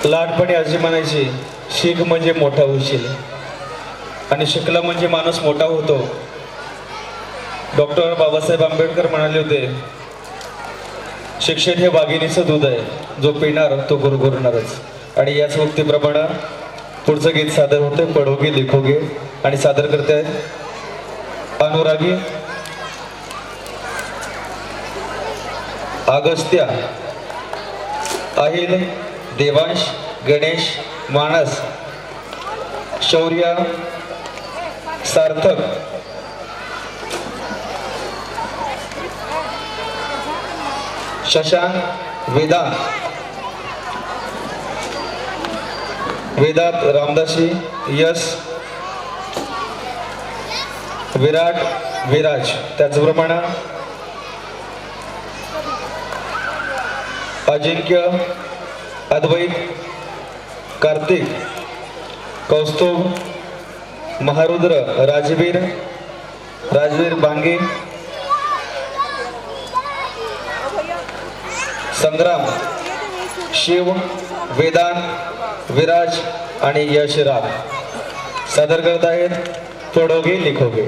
लहानपणी आजी म्हणायची, शिक म्हणजे मोठा होशील, आणि शिकला म्हणजे माणूस मोठा होतो. डॉक्टर बाबासाहेब आंबेडकर म्हणाले होते, शिक्षण हे वाघिणीचं दूध आहे, जो पिणार तो गुरगुरणारच. आणि याच उक्तीप्रमाणे पुढचं गीत सादर होते, पढोगे लिखोगे, आणि सादर करते आहेत अनुरागी अगस्त्या, अहिल, देवांश, गणेश, मानस, शौर्य, सार्थक, शशांक, वेदांत, वेदांत रामदासी, यश, विराट, विराज. त्याचप्रमाणे अजिंक्य, अद्वैत, कार्तिक, कौस्तुभ, महारुद्र, राजवीर, राजवीर बांगे, संग्राम, शिव, वेदांत, विराज आणि यशराज सादर करत आहेत पढोगे लिखोगे.